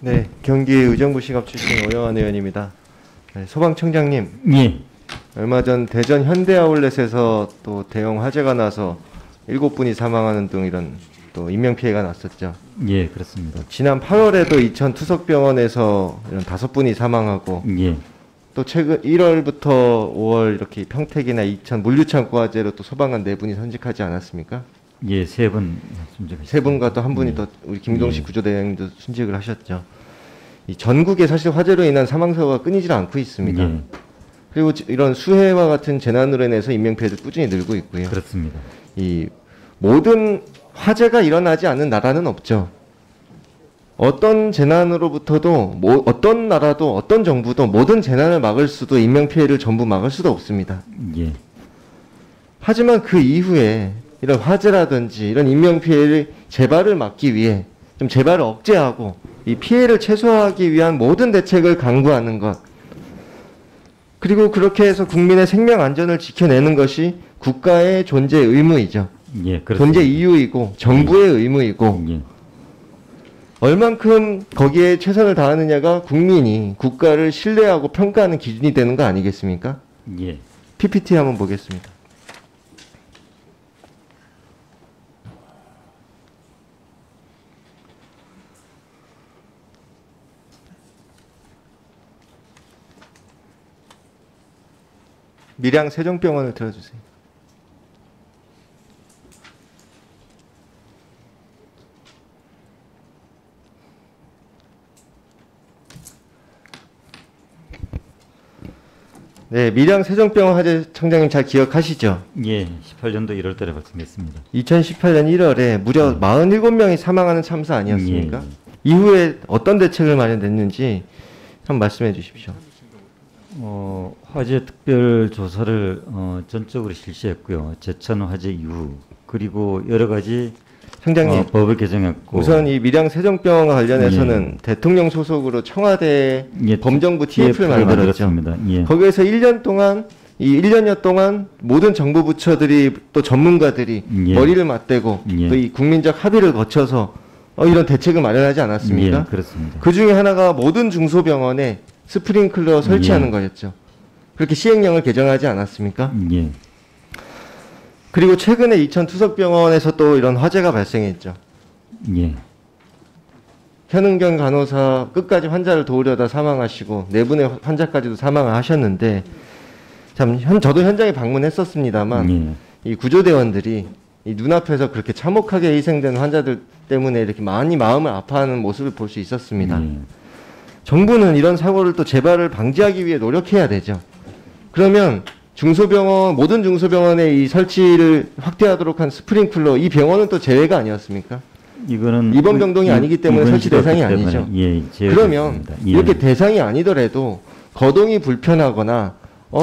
네, 경기 의정부시갑 출신 오영환 의원입니다. 네, 소방청장님, 예. 얼마 전 대전 현대아울렛에서 또 대형 화재가 나서 7분이 사망하는 등 이런 또 인명피해가 났었죠. 예, 그렇습니다. 지난 8월에도 이천 투석병원에서 이런 5분이 사망하고, 예. 또 최근 1월부터 5월 이렇게 평택이나 이천 물류창고 화재로 또 소방관 4분이 선직하지 않았습니까? 예, 3분 순직하셨습니다. 3분과 또 한 분이 더 우리 김동식 구조대장님도 순직을 하셨죠. 이 전국에 사실 화재로 인한 사망사고가 끊이질 않고 있습니다. 예. 그리고 이런 수해와 같은 재난으로 인해서 인명피해도 꾸준히 늘고 있고요. 그렇습니다. 이 모든 화재가 일어나지 않는 나라는 없죠. 어떤 재난으로부터도 어떤 나라도 어떤 정부도 모든 재난을 막을 수도 인명피해를 전부 막을 수도 없습니다. 예. 하지만 그 이후에 이런 화재라든지 이런 인명피해를 재발을 막기 위해 좀 재발을 억제하고 이 피해를 최소화하기 위한 모든 대책을 강구하는 것, 그리고 그렇게 해서 국민의 생명 안전을 지켜내는 것이 국가의 존재 의무이죠. 예, 그렇습니다. 존재 이유이고 정부의 의무이고, 예. 얼만큼 거기에 최선을 다하느냐가 국민이 국가를 신뢰하고 평가하는 기준이 되는 거 아니겠습니까? 예. PPT 한번 보겠습니다. 밀양 세종병원을 들어주세요. 네, 밀양 세종병원 화재 청장님 잘 기억하시죠? 예, 18년도 1월 달에 발생했습니다. 2018년 1월에 무려 47명이 사망하는 참사 아니었습니까? 예. 이후에 어떤 대책을 마련됐는지 한번 말씀해 주십시오. 화재 특별 조사를 전적으로 실시했고요. 제천 화재 이후 그리고 여러 가지 청장님, 법을 개정했고, 우선 이 밀양 세종병원과 관련해서는 대통령 소속으로 청와대 예, 범정부 TF를 만들었죠. 예. 거기에서 1년 동안 이 1년여 동안 모든 정부 부처들이 또 전문가들이 예. 머리를 맞대고 예. 또 이 국민적 합의를 거쳐서 이런 대책을 마련하지 않았습니까? 예, 그렇습니다. 그 중에 하나가 모든 중소병원에 스프링클러 설치하는 예. 거였죠. 그렇게 시행령을 개정하지 않았습니까? 예. 그리고 최근에 이천 투석병원에서 또 이런 화재가 발생했죠. 예. 현은경 간호사 끝까지 환자를 도우려다 사망하시고 4분의 환자까지도 사망을 하셨는데, 참 저도 현장에 방문했었습니다만 예. 이 구조대원들이 이 눈앞에서 그렇게 참혹하게 희생된 환자들 때문에 이렇게 많이 마음을 아파하는 모습을 볼 수 있었습니다. 예. 정부는 이런 사고를 또 재발을 방지하기 위해 노력해야 되죠. 그러면 중소병원, 모든 중소병원의 이 설치를 확대하도록 한 스프링클러, 이 병원은 또 제외가 아니었습니까? 이거는 이번 병동이 아니기 때문에 설치 대상이 아니죠. 예, 그러면 예. 이렇게 대상이 아니더라도 거동이 불편하거나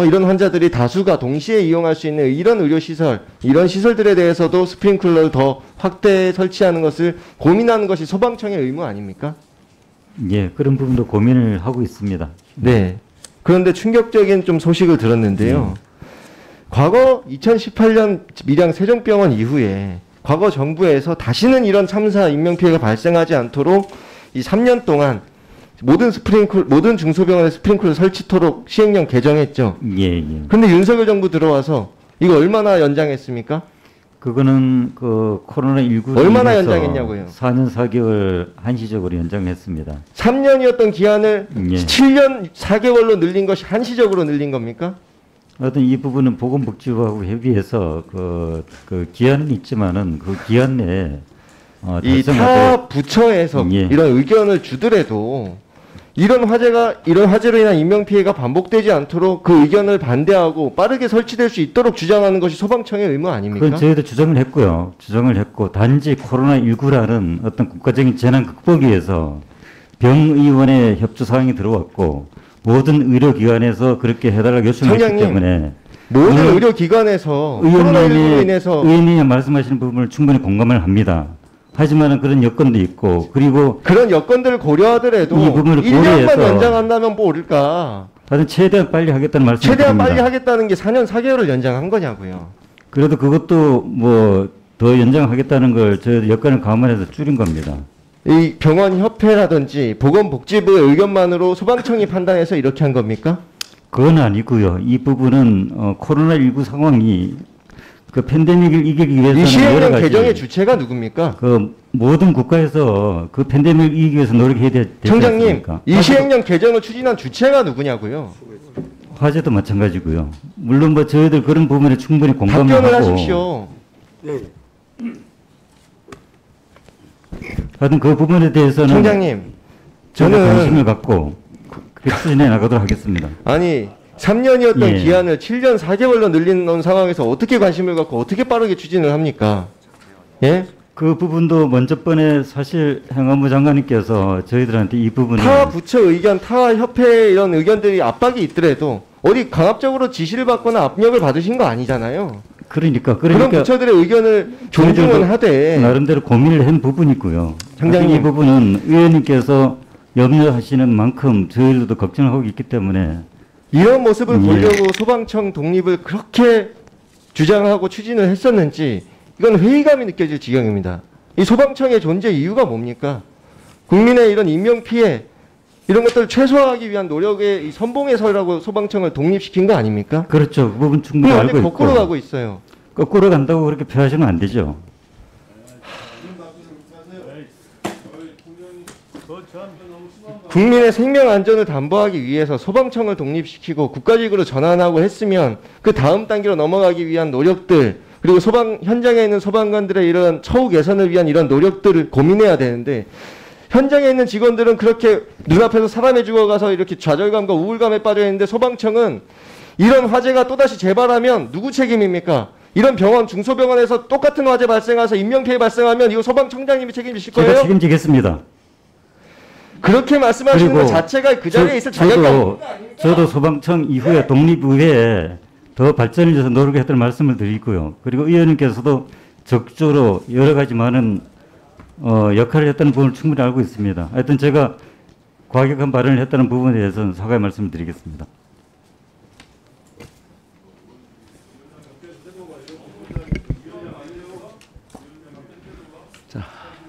이런 환자들이 다수가 동시에 이용할 수 있는 이런 의료시설, 이런 시설들에 대해서도 스프링클러를 더 확대 설치하는 것을 고민하는 것이 소방청의 의무 아닙니까? 예, 그런 부분도 고민을 하고 있습니다. 네. 그런데 충격적인 좀 소식을 들었는데요. 과거 2018년 밀양 세종병원 이후에 과거 정부에서 다시는 이런 참사 인명피해가 발생하지 않도록 이 3년 동안 모든 중소병원에 스프링클러 설치토록 시행령 개정했죠. 예, 예. 그런데 윤석열 정부 들어와서 이거 얼마나 연장했습니까? 그거는 그 코로나19 얼마나 연장했냐고요? 4년 4개월 한시적으로 연장했습니다. 3년이었던 기한을 예. 7년 4개월로 늘린 것이 한시적으로 늘린 겁니까? 어떤 이 부분은 보건복지부하고 협의해서 그 기한은 있지만은 그 기한 내에 이 타 부처에서 예. 이런 의견을 주더라도 이런 화재로 인한 인명피해가 반복되지 않도록 그 의견을 반대하고 빠르게 설치될 수 있도록 주장하는 것이 소방청의 의무 아닙니까? 그건 저희도 주장을 했고요. 주장을 했고, 단지 코로나19라는 어떤 국가적인 재난 극복을 위해서 병의원의 협조 사항이 들어왔고, 모든 의료기관에서 그렇게 해달라고 요청했기 때문에 모든 의료기관에서 코로나19로 인해서 의원님이 말씀하시는 부분을 충분히 공감을 합니다. 하지만은 그런 여건도 있고, 그리고 그런 여건들을 고려하더라도 이 부분을 1년만 고려해서 연장한다면 모를까. 다른 최대한 빨리 하겠다는 말씀을 최대한 드립니다. 빨리 하겠다는 게 4년 4개월을 연장한 거냐고요. 그래도 그것도 뭐 더 연장하겠다는 걸 저희도 여건을 감안해서 줄인 겁니다. 이 병원 협회라든지 보건복지부의 의견만으로 소방청이 판단해서 이렇게 한 겁니까? 그건 아니고요. 이 부분은 코로나19 상황이 그 팬데믹을 이기기 위해서는 이 여러 시행령 가지 개정의 주체가 누굽니까? 그 모든 국가에서 그 팬데믹을 이기기 위해서 노력해야 되지 청장님, 않습니까? 이 시행령 개정을 추진한 주체가 누구냐고요? 화재도 마찬가지고요. 물론 뭐 저희들 그런 부분에 충분히 공감을 답변을 하고 하십시오. 하여튼 그 부분에 대해서는 청장님, 저는 저는 관심을 갖고 그렇게 추진해 나가도록 하겠습니다. 아니 3년이었던 예. 기한을 7년 4개월로 늘리는 상황에서 어떻게 관심을 갖고 어떻게 빠르게 추진을 합니까? 예? 그 부분도 먼저 번에 사실 행안부 장관님께서 저희들한테 이 부분을 타 부처 의견, 타 협회 이런 의견들이 압박이 있더라도 어디 강압적으로 지시를 받거나 압력을 받으신 거 아니잖아요. 그러니까 그런 부처들의 의견을 존중은 저희들도 하되 나름대로 고민을 한 부분이고요. 장장님. 이 부분은 의원님께서 염려하시는 만큼 저희들도 걱정하고 있기 때문에 이런 모습을 예. 보려고 소방청 독립을 그렇게 주장하고 추진을 했었는지 이건 회의감이 느껴질 지경입니다. 이 소방청의 존재 이유가 뭡니까? 국민의 이런 인명피해 이런 것들을 최소화하기 위한 노력의 이 선봉의 서라고 소방청을 독립시킨 거 아닙니까? 그렇죠. 그 부분 충분히 그럼 알고 완전 있고 거꾸로 가고 있어요. 거꾸로 간다고 그렇게 표현하시면 안 되죠. 국민의 생명 안전을 담보하기 위해서 소방청을 독립시키고 국가직으로 전환하고 했으면 그 다음 단계로 넘어가기 위한 노력들 그리고 소방 현장에 있는 소방관들의 이런 처우 개선을 위한 이런 노력들을 고민해야 되는데 현장에 있는 직원들은 그렇게 눈앞에서 사람이 죽어가서 이렇게 좌절감과 우울감에 빠져 있는데 소방청은 이런 화재가 또다시 재발하면 누구 책임입니까? 이런 병원 중소병원에서 똑같은 화재 발생해서 인명피해 발생하면 이거 소방청장님이 책임지실 거예요? 제가 책임지겠습니다. 그렇게 말씀하시는 것 그리고 자체가 그 자리에 있을 자격이 없는 거 아닙니까? 저도 소방청 이후에 독립후에 더 발전을 위해서 노력했다는 말씀을 드리고요. 그리고 의원님께서도 적극적으로 여러 가지 많은 역할을 했다는 부분을 충분히 알고 있습니다. 하여튼 제가 과격한 발언을 했다는 부분에 대해서는 사과의 말씀을 드리겠습니다.